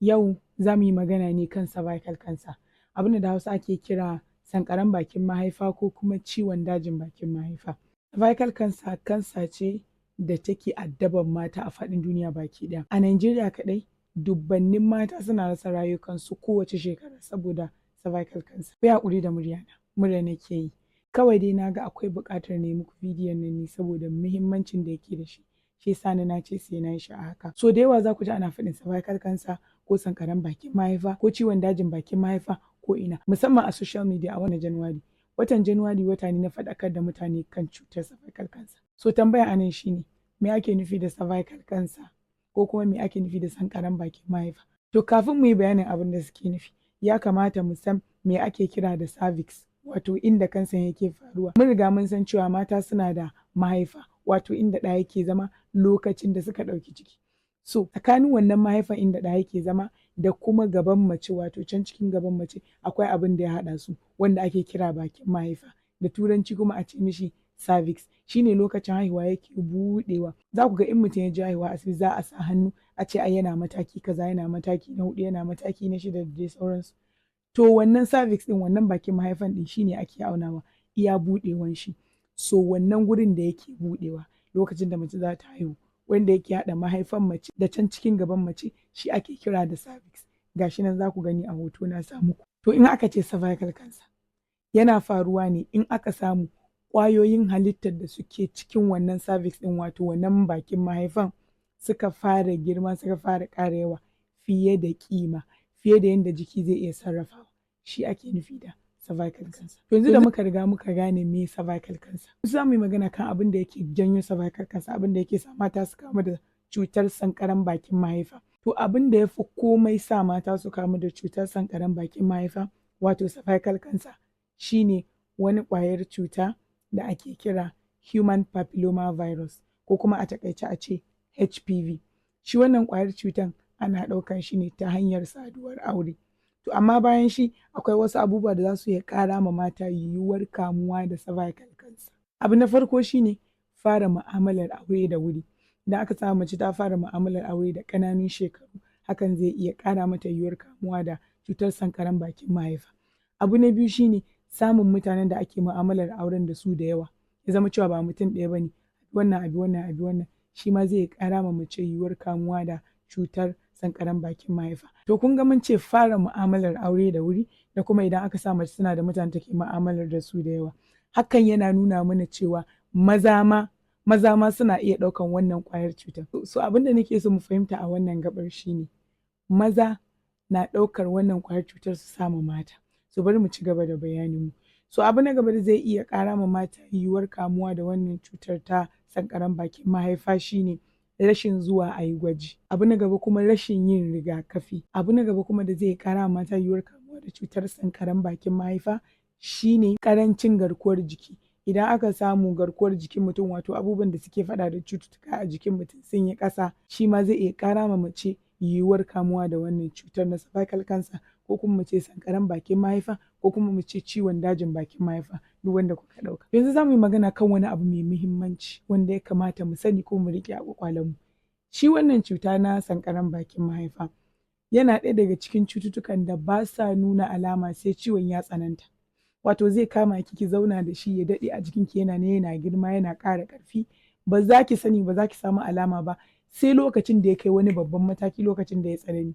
Yau za mu yi magana ne kan cervical cancer, abin da Hausa ake kira sankaran bakin mahaifa ko kuma ciwon dajin bakin mahaifa. Cervical cancer kansa ce da take addaban mata a faɗin duniya baki ɗaya. A Najeriya kaɗai dubbannin mata suna rasa rayukansu kowace shekara saboda cervical cancer. Ku yi haƙuri da muryana, mura nake yi. Kawai dai na ga akwai buƙatar na yi muku bidiyon nan ne saboda muhimmancin da yake da shi. Shi yasa na ce sai na yi shi a haka. So da yawa za ku ji ana faɗin cervical cancer ko sankaran bakin mahaifa ko ciwon dajin bakin mahaifa ko ina, musamman a social media a wannan Januwari. Watan Januwari wata ne na faɗakar da mutane kan cutar cervical cancer. So tambaya a nan shine me ake nufi da cervical cancer ko kuma me ake nufi da sankaran bakin mahaifa? To kafin mu yi bayanin abin da suke nufi, ya kamata mu san me ake kira da cervix, wato inda kansan yake faruwa. Mun riga mun san cewa mata suna da mahaifa, wato inda ɗa yake zama lokacin da suka ɗauki ciki. So tsakanin wannan mahaifan inda ɗa yake zama da kuma gaban mace, wato can cikin gaban mace akwai abin da ya haɗa su wanda ake kira bakin mahaifa, da turanci kuma a ce mishi cervix. Shine lokacin haihuwa yake buɗewa. Za ku ga in mutum ya je haihuwa asibiti za a sa hannu a ce ai yana mataki kaza, yana mataki na 4, yana mataki na 6 da dai sauransu. To wannan cervix ɗin, wannan bakin mahaifan ɗin shine ake aunawa iya buɗewan shi. So wannan gurin da yake buɗewa lokacin da mace za ta haihu, wanda yake haɗa mahaifan mace da can cikin gaban mace, shi ake kira da cervix. Gashi nan za ku gani a hoto na sa muku. To in aka ce cervical cancer yana faruwa ne in aka samu ƙwayoyin halittar da suke cikin wannan cervix ɗin, wato wannan bakin mahaifan, suka fara girma, suka fara ƙara yawa fiye da ƙima, fiye da yadda jiki zai iya sarrafawa. Shi ake nufi da cervical cancer. To yanzu da muka riga muka gane me cervical cancer, za mu yi magana kan abin da yake janyo cervical cancer, abin da yake sa mata su kamu da cutar sankaran bakin mahaifa. To abin da ya fi komai sa mata su kamu da cutar sankaran bakin mahaifa, wato cervical cancer, shine wani ƙwayar cuta da ake kira human papilloma virus, ko kuma a takaice a ce HPV. Shi wannan ƙwayar cutan ana ɗaukan shi ne ta hanyar saduwar aure. To amma bayan shi akwai wasu abubuwa da za su iya ƙara ma mata yiwuwar kamuwa da cervical cancer. Abu na farko shine fara mu'amalar aure da wuri. Idan aka samu mace ta fara mu'amalar aure da ƙananun shekaru, hakan zai iya ƙara mata yiwuwar kamuwa da cutar sankaran bakin mahaifa. Abu na biyu shine samun mutanen da ake mu'amalar auren da su da yawa, ya zama cewa ba mutum ɗaya bane, wannan abi wannan abi wannan, shi ma zai ƙara ma mace yiwuwar kamuwa da cutar sankaran bakin mahaifa. To kun ga mun ce fara mu'amalar aure da wuri, da kuma idan aka sa mace tana da mutane take mu'amalar da su da yawa. Hakan yana nuna mana cewa maza ma suna iya ɗaukan wannan ƙwayar cutar. So abin da nake so mu fahimta a wannan gaɓar shine maza na ɗaukar wannan ƙwayar cutar su sama mata. So bari mu ci gaba da bayanin mu. So abu na gaba da zai iya ƙara ma mata yiwuwar kamuwa da wannan cutar ta sankaran bakin mahaifa shine rashin zuwa a yi gwaji. Abu na gaba kuma rashin yin rigakafi. Abu na gaba kuma da zai ƙara ma mata yiwuwar kamuwa da cutar sankaran bakin mahaifa shine ƙarancin garkuwar jiki. Idan aka samu garkuwar jikin mutum, wato abubuwan da suke faɗa da cututtuka a jikin mutum sun yi ƙasa, shi ma zai iya ƙara ma mace yiwuwar kamuwa da wannan cutar na cervical cancer, ko kuma mu ce sankaran bakin mahaifa, ko kuma mu ce ciwon dajin bakin mahaifa, duk wanda kuka ɗauka. Yanzu za mu yi magana kan wani abu mai muhimmanci wanda ya kamata mu sani ko mu riƙe a ƙwaƙwalenmu. Shi wannan cuta na sankaran bakin mahaifa yana ɗaya daga cikin cututtukan da ba sa nuna alama sai ciwon ya tsananta. Wato zai kama ki zauna da shi ya daɗe a jikinki, yana girma, yana ƙara ƙarfi, ba za ki sani ba, za ki samu alama ba sai lokacin da ya kai wani babban mataki, lokacin da ya tsanani.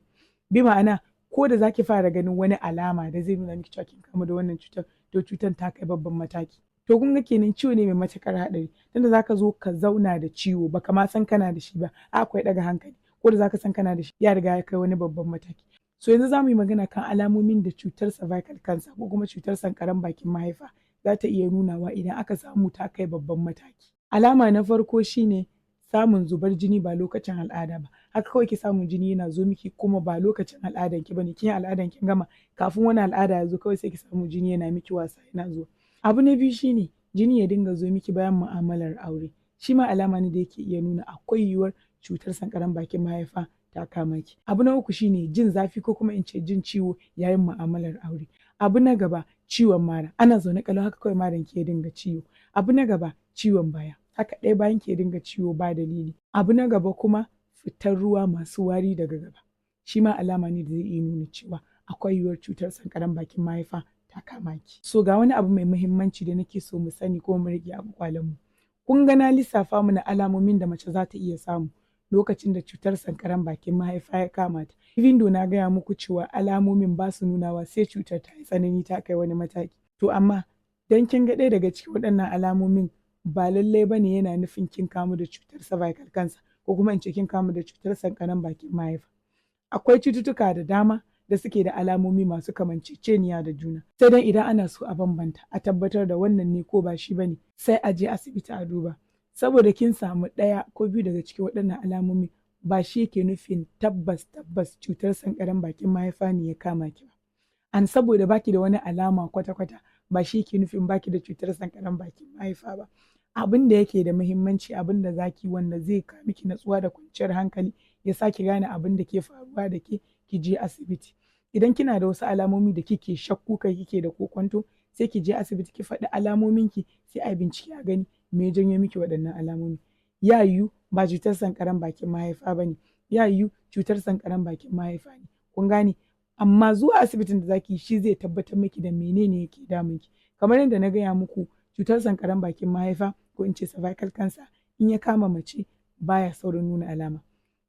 Bi ma'ana ko da za ki fara ganin wani alama da zai nuna miki cewa kin kamu da wannan cutar, to cutar ta kai babban mataki. To kun ga kenan ciwo ne mai matuƙar haɗari, tunda za ka zo ka zauna da ciwo baka ma san kana da shi ba, akwai ɗaga hankali, ko da za ka san kana da shi ya riga ya kai wani babban mataki. So yanzu za mu yi magana kan alamomin da cutar cervical cancer ko kuma cutar sankaran bakin mahaifa za ta iya nunawa idan aka samu ta kai babban mataki. Alama na farko shine samun zubar jini ba lokacin al'ada ba. Haka kawai ki samu jini yana zo miki kuma ba lokacin al'adan ki bane, kin yi al'adan kin gama, kafin wani al'ada ya zo kawai sai ki samu jini yana miki wasa, yana zuwa. Abu na biyu shine jini ya dinga zo miki bayan mu'amalar aure. Shi ma alama ne da yake iya nuna akwai yiwuwar cutar sankaran bakin mahaifa ta kama ki. Abu na uku shine jin zafi ko kuma in ce jin ciwo yayin mu'amalar aure. Abu na gaba ciwon mara, ana zaune kalau haka kawai maran ki ya dinga ciwo. Abu na gaba ciwon baya, haka ɗaya bayan ki ya dinga ciwo ba dalili. Abu na gaba kuma fitar ruwa masu wari daga gaba. shi ma alama ne da zai iya nuna cewa akwai yiwuwar cutar sankaran bakin mahaifa ta kama ki. So ga wani abu mai muhimmanci da nake so mu sani ko mu rage a mu. Kun ga na lissafa mana alamomin da mace za ta iya samu lokacin da cutar sankaran bakin mahaifa ya kama ta. Even though na gaya muku cewa alamomin ba su nunawa sai cutar ta yi tsanani ta kai wani mataki. To amma dan kin ga ɗaya daga cikin waɗannan alamomin ba lallai ba ne yana nufin kin kamu da cutar cervical cancer ko kuma in ce kin kamu da cutar sankaran bakin mahaifa. Akwai cututtuka da dama da suke da alamomi masu kamanceceniya da juna. Sai dai idan ana so a bambanta a tabbatar da wannan ne ko ba shi ba ne sai a je asibiti a duba. Saboda kin samu ɗaya ko biyu daga cikin waɗannan alamomi ba shi yake nufin tabbas cutar sankaran bakin mahaifa ne ya kama ki ba. An saboda baki da wani alama kwata-kwata ba shi yake nufin baki da cutar sankaran bakin mahaifa ba. Abin da yake da muhimmanci abin da zaki wanda zai kawo miki natsuwa da kwanciyar hankali ya sa ki gane abin da ke faruwa da ke ki je asibiti. Idan kina da wasu alamomi da kike shakku kai kike da kokwanto sai ki je asibiti ki faɗi alamominki sai a bincike a gani me ya janyo miki waɗannan alamomi. Ya yiwu ba cutar sankaran bakin mahaifa ba ne, ya yiwu cutar sankaran bakin mahaifa ne. Kun gane? Amma zuwa asibitin da zaki shi zai tabbatar miki da menene yake damunki. Kamar yadda na gaya muku cutar sankaran bakin mahaifa ko in ce cervical cancer in ya kama mace baya saurin nuna alama.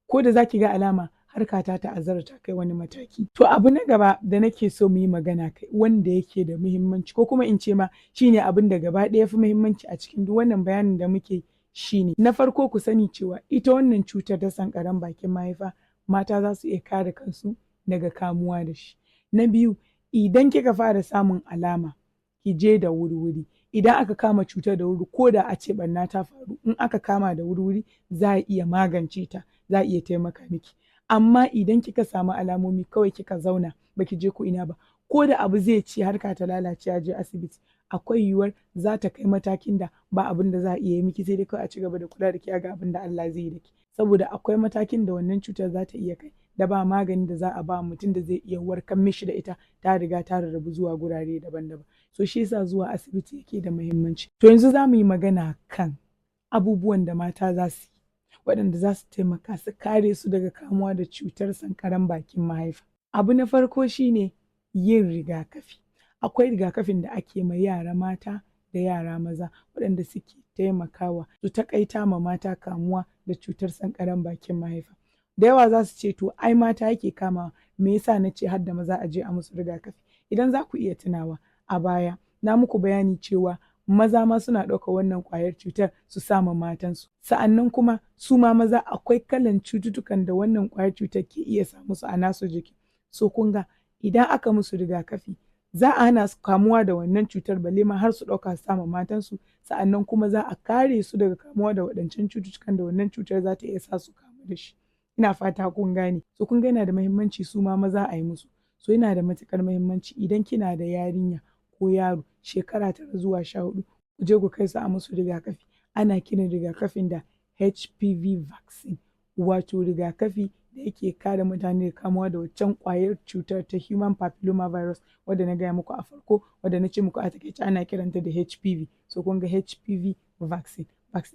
Ko da zaki ga alama harka ta ta'azzara ta kai wani mataki. To abu na gaba da nake so mu yi magana kai wanda yake da muhimmanci ko kuma in ce ma shine abin da gaba ɗaya fi muhimmanci a cikin duk wannan bayanin da muke shine. Na farko ku sani cewa ita wannan cutar ta sankaran bakin mahaifa mata za su iya kare kansu daga kamuwa da shi. Na biyu idan kika fara samun alama ki je da wuri-wuri. Idan aka kama cutar da wuri ko da a ce ɓarna ta faru in aka kama da wuri-wuri za a iya magance ta, za a iya taimaka miki. Amma idan kika samu alamomi kawai kika zauna baki je ko ina ba ko da abu zai ci harka ta lalace a je asibiti akwai yiwuwar za ta kai matakin da ba abin da za a iya yi miki sai dai kawai a ci gaba da kula da ke ga abin da Allah zai yi da ki. Saboda akwai matakin da wannan cutar za ta iya kai da ba magani da za a ba mutum da zai iya warkar mishi da ita ta riga ta rarrabu zuwa gurare daban-daban. So shi yasa zuwa asibiti yake da muhimmanci. To yanzu za mu yi magana kan abubuwan da mata za su yi waɗanda za su taimaka su kare su daga kamuwa da cutar sankaran bakin mahaifa. Abu na farko shine yin rigakafi. Akwai rigakafin da ake ma yara mata da yara maza waɗanda suke taimakawa su taƙaita ma mata kamuwa da cutar sankaran bakin mahaifa. Da yawa za su ce to ai mata yake kamawa me yasa na ce har da maza a je a musu rigakafi. Idan za ku iya tunawa a baya na muku bayani cewa maza ma suna ɗaukar wannan ƙwayar cutar su sama matansu. Sa'annan kuma su ma maza akwai kalan cututtukan da wannan ƙwayar cutar ke iya sa musu a nasu jiki. So kun ga idan aka musu rigakafi za a hana su kamuwa da wannan cutar balle ma har su ɗauka su sama matansu sa'annan kuma za a kare su daga kamuwa da waɗancan cututtukan da wannan cutar za ta iya sa su kamu da shi. Ina fata kun gane. So kun ga yana da muhimmanci su ma maza a yi musu. So yana da matuƙar muhimmanci idan kina da yarinya ko yaro shekara 9 zuwa 14 ku je ku kai su a musu rigakafi. Ana kiran rigakafin da HPV vaccine wato rigakafi da yake kare mutane da kamuwa da waccan ƙwayar cutar ta human papilloma virus wadda na gaya muku a farko wadda na ce muku a takaice ana kiranta da HPV. So kun ga HPV vaccine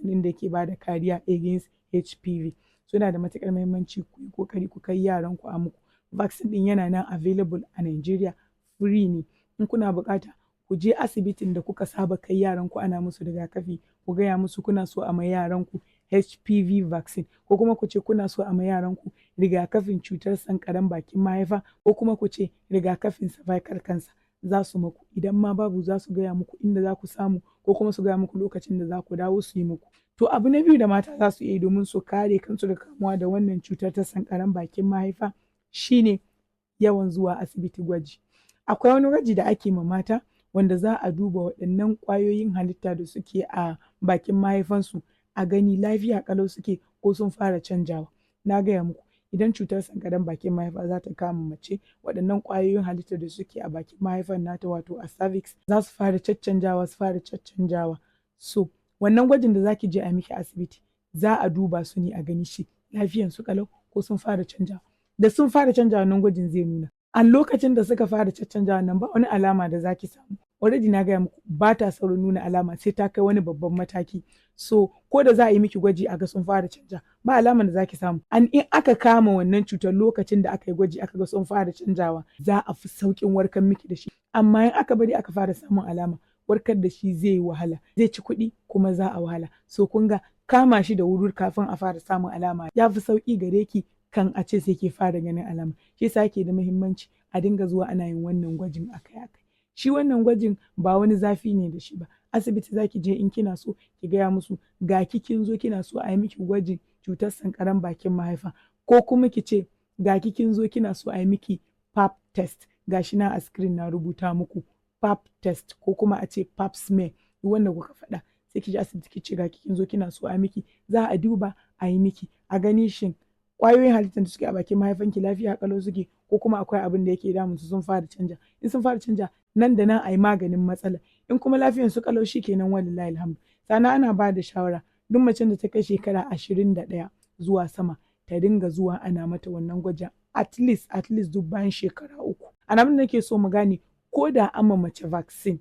ɗin da yake bada kariya against HPV. So yana da matuƙar muhimmanci ku yi ƙoƙari ku kai yaran ku a muku. Vaccine ɗin yana nan available a Nigeria free ne. In kuna buƙata ku je asibitin da kuka saba kai yaran ku ana musu rigakafi ku gaya musu kuna so a ma yaran ku HPV vaccine ko kuma ku ce kuna so a ma yaran ku rigakafin cutar sankaran bakin mahaifa ko kuma ku ce rigakafin cervical cancer za su muku. Idan ma babu za su gaya muku inda za ku samu ko kuma su gaya muku lokacin da za ku dawo su yi muku. To abu na biyu da mata za su iya domin su kare kansu da kamuwa da wannan cutar ta sankaran bakin mahaifa shine yawan zuwa asibiti gwaji. Akwai wani gwaji da ake ma mata wanda za a duba waɗannan ƙwayoyin halitta da suke a bakin mahaifansu a gani lafiya ƙalau suke ko sun fara canjawa. Na gaya muku idan cutar sankaran bakin mahaifa za ta kama mace waɗannan ƙwayoyin halitta da suke a bakin mahaifan nata wato a cervix za su fara caccanjawa. So wannan gwajin da zaki je a miki asibiti za a duba su ne a gani shi lafiyan su ƙalau ko sun fara canjawa. Da sun fara canjawa wannan gwajin zai nuna. A lokacin da suka fara caccanjawa nan ba wani alama da zaki samu already na gaya muku ba ta saurin nuna alama sai ta kai wani babban mataki. So ko da za a yi miki gwaji a ga sun fara canja ba alaman da za ki samu. In aka kama wannan cutar lokacin da aka yi gwaji aka ga sun fara canjawa za a fi sauƙin warkar miki da shi. Amma in aka bari aka fara samun alama warkar da shi zai yi wahala, zai ci kuɗi kuma za a wahala. So kun ga kama shi da wuri kafin a fara samun alama ya fi sauƙi gare ki kan a ce sai ke fara ganin alama. Shi yasa yake da muhimmanci a dinga zuwa ana yin wannan gwajin akai-akai. Shi wannan gwajin ba wani zafi ne da shi ba. Asibiti za ki je in kina so ki gaya musu ga ki kin zo kina so a yi miki gwajin cutar sankaran bakin mahaifa, ko kuma ki ce ga ki kin zo kina so a yi miki pap test, ga shi na a screen na rubuta muku pap test, ko kuma a ce pap smear, duk wanda kuka faɗa. Sai ki je asibiti ki ce ga ki kin zo kina so a miki, za a duba a yi miki a gani shin ƙwayoyin halittar da suke a bakin mahaifanki lafiya ƙalau suke ko kuma akwai abin da yake damun su sun fara canja. In sun fara canja nan da nan a yi maganin matsala, in kuma lafiyar su ƙalau shikenan walillahi alhamdu. Sannan ana ba da shawara duk macen da ta kai shekara 21 zuwa sama ta dinga zuwa ana mata wannan gwajin at least duk bayan shekara 3. Abin da nake so mu gane, ko da an ma mace vaccine,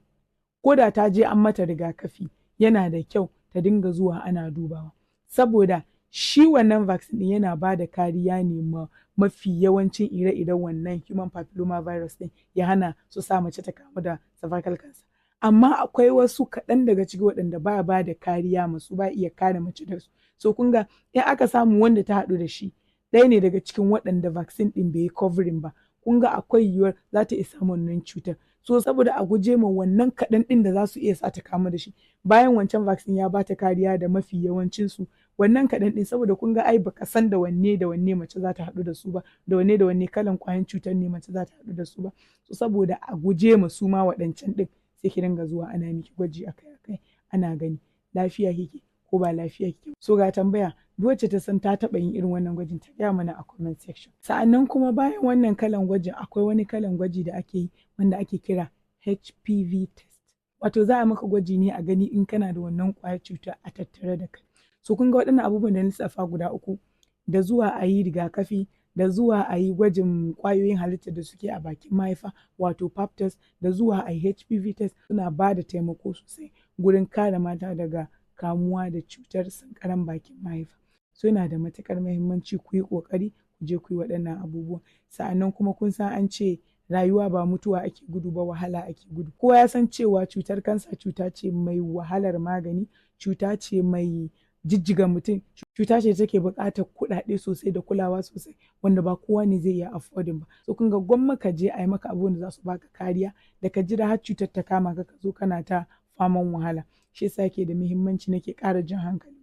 ko da ta je an mata rigakafi, yana da kyau ta dinga zuwa ana dubawa, saboda shi wannan vaccine ɗin yana ba da kariya ne ma mafi yawancin ire-iren wannan human papilloma virus ɗin, ya hana su sa mace ta kamu da cervical cancer. Amma akwai wasu kaɗan daga ciki waɗanda ba da kariya masu, ba iya kare mace da su. So kun ga in aka samu wanda ta haɗu da shi ɗaya ne daga cikin waɗanda vaccine ɗin bai yi covering ba, kun ga akwai yiwuwar za ta iya samun wannan cutar. So saboda a guje ma wannan kaɗan ɗin da za su iya sa ta kamu da shi, bayan wancan vaccine ya ba ta kariya da mafi yawancinsu, wannan kaɗan ɗin saboda kun ga ai baka san da wanne mace za ta haɗu da su ba, da wanne kalan ƙwayan cutar ne mace za ta haɗu da su ba. So saboda a guje ma su ma waɗancan ɗin sai ki dinga zuwa ana miki gwaji akai-akai ana gani lafiya kike ko ba lafiya kike. So ga tambaya, duk wacce ta san ta taɓa yin irin wannan gwajin ta gaya mana a comment section. Sa'annan kuma bayan wannan kalan gwajin akwai wani kalan gwaji da ake yi wanda ake kira HPV test. Wato za a maka gwaji ne a gani in kana da wannan ƙwayar cuta a tattare da kai. So kun ga waɗannan abubuwan da na lissafa guda 3, da zuwa a yi rigakafi, da zuwa a yi gwajin ƙwayoyin halittar da suke a bakin mahaifa wato pap test, da zuwa a yi HPV test, suna ba da taimako sosai gurin kare mata daga kamuwa da cutar sankaran bakin mahaifa. So yana da matuƙar muhimmanci ku yi ƙoƙari ku je ku yi waɗannan abubuwan. Sa'annan kuma kun san an ce rayuwa ba mutuwa ake gudu ba, wahala ake gudu. Kowa ya san cewa cutar kansa cuta ce mai wahalar magani, cuta ce mai jijjiga mutum, cuta ce take buƙatar kuɗaɗe sosai da kulawa sosai wanda ba kowa ne zai iya affording ba. So kun ga gwamma ka je a yi maka abubuwan da za su baka kariya da ka jira har cutar ta kama ka zo kana ta faman wahala. Shi yasa yake da muhimmanci nake ƙara jan hankali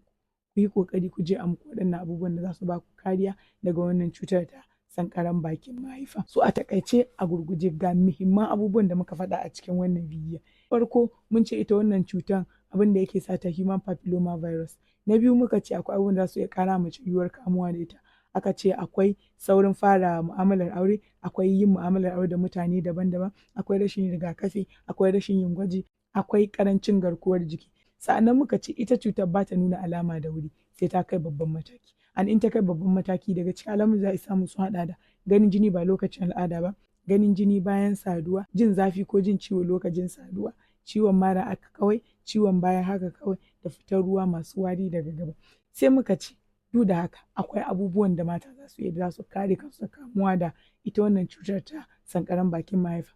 ku yi ƙoƙari ku je a muku waɗannan abubuwan da za su baku kariya daga wannan cutar ta sankaran bakin mahaifa. So a taƙaice a gurguje ga muhimman abubuwan da muka faɗa a cikin wannan bidiyon. Farko mun ce ita wannan cutar abin da yake sa ta human papilloma virus. Na biyu muka ce akwai abubuwan da za su iya ƙara mace yiwuwar kamuwa da ita. Aka ce akwai saurin fara mu'amalar aure, akwai yin mu'amalar aure da mutane daban-daban, akwai rashin yin rigakafi, akwai rashin yin gwaji, akwai ƙarancin garkuwar jiki. Sa'annan muka ce ita cutar ba ta nuna alama da wuri sai ta kai babban mataki. In ta kai babban mataki daga cikin alamun za a samu sun haɗa da ganin jini ba lokacin al'ada ba, ganin jini bayan saduwa, jin zafi ko jin ciwo lokacin saduwa, ciwon mara aka kawai, ciwon baya haka kawai, da fitar ruwa masu wari daga gaba. Sai muka ce duk da haka akwai abubuwan da mata za su iya da za su kare kansu kamuwa da ita wannan cutar ta sankaran bakin mahaifa.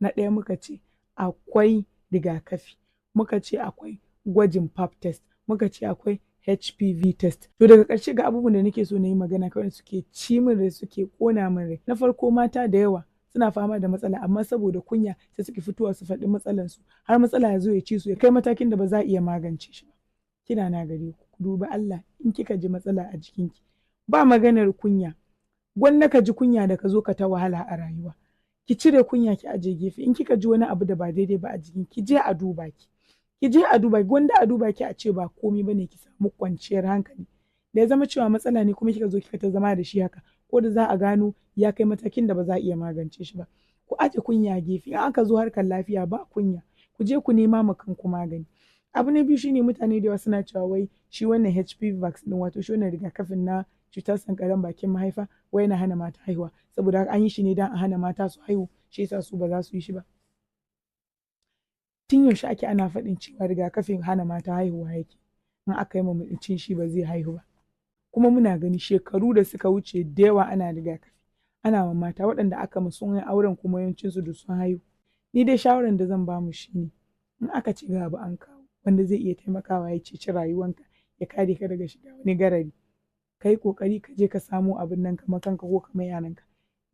Na ɗaya muka ce akwai rigakafi, muka ce akwai gwajin pap test, muka ce akwai HPV test. To daga ƙarshe ga abubuwan da nake so na yi magana kawai suke ci min rai suke ƙona min rai. Na farko mata da yawa suna fama da matsala amma saboda kunya sai suke fitowa su faɗi matsalarsu har matsala ya zo ya ci su ya kai matakin da ba za a iya magance shi ba. Kina na gare ku dubi Allah in kika ji matsala a jikinki ba maganar kunya, gwanda ka ji kunya da ka zo ka ta wahala a rayuwa. Ki cire kunya ki aje gefe, in kika ji wani abu da ba daidai ba a jikinki ki je a duba ki. Ki je a duba ki, gwanda a duba ki a ce ba komai bane ki samu kwanciyar hankali. Da ya zama cewa matsala ne kuma kika zo kika ta zama da shi haka, ko da za a gano ya kai matakin da ba za a iya magance shi ba. Ku aje kunya gefe, in aka zo harkar lafiya ba kunya, ku je ku nema ma kanku magani. Abu na biyu shine mutane da yawa suna cewa wai shi wannan HPV vaccine wato shi wannan rigakafin na cutar sankaran bakin mahaifa wai yana hana mata haihuwa, saboda an yi shi ne don a hana mata su haihu shi yasa su ba za su yi shi ba. Tun yaushe ake ana faɗin cewa rigakafin hana mata haihuwa yake, in aka yi ma mutum shi ba zai haihu ba. Kuma muna gani shekaru da suka wuce da yawa ana rigakafi, ana ma mata waɗanda aka ma sun yi auren kuma yawancinsu duk sun haihu. Ni dai shawaran da zan ba mu shi ne, in aka ce ga abu an kawo wanda zai iya taimakawa ya ceci rayuwanka, ya kare ka daga shiga wani garari, ka yi ƙoƙari ka je ka samo abin nan ka ma kanka ko ka ma yaranka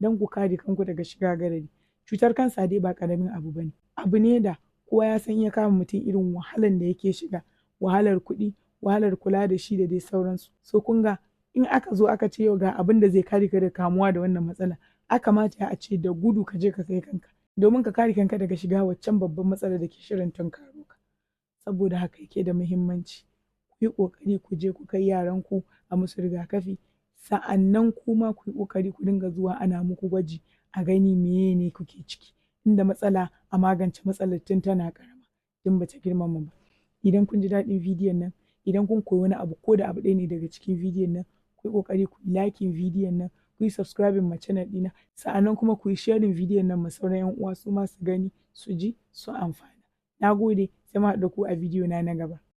don ku kare kanku daga shiga garari. Cutar kansa dai ba ƙaramin abu ba ne, abu ne da kowa ya san in ya kama mutum irin wahalan da yake shiga, wahalar kuɗi, wahalar kula da shi da dai sauransu. So kun ga in aka zo aka ce yau ga abin da zai kare ka daga kamuwa da wannan matsala, aka kamata a ce da gudu ka je ka kai kanka domin ka kare kanka daga shiga waccan babban matsalar da ke shirin tunkaro ka. Saboda haka yake da muhimmanci ku yi ƙoƙari ku je ku kai yaranku a musu rigakafi, sa'annan kuma ku yi ƙoƙari ku dinga zuwa ana muku gwaji a gani meye ne kuke ciki, inda matsala a magance matsalar tun tana ƙarama tun bata girmama ba. Idan kun ji daɗin bidiyon nan, idan kun koyi wani abu ko da abu ɗaya ne daga cikin bidiyon nan, ku yi ƙoƙari ku yi liking bidiyon nan, ku yi subscribing ma channel ɗina, sa'annan kuma ku yi sharing bidiyon nan ma sauran 'yan uwa su ma su gani, su ji, su amfana. Na gode, sai mun haɗu da ku a bidiyo na gaba.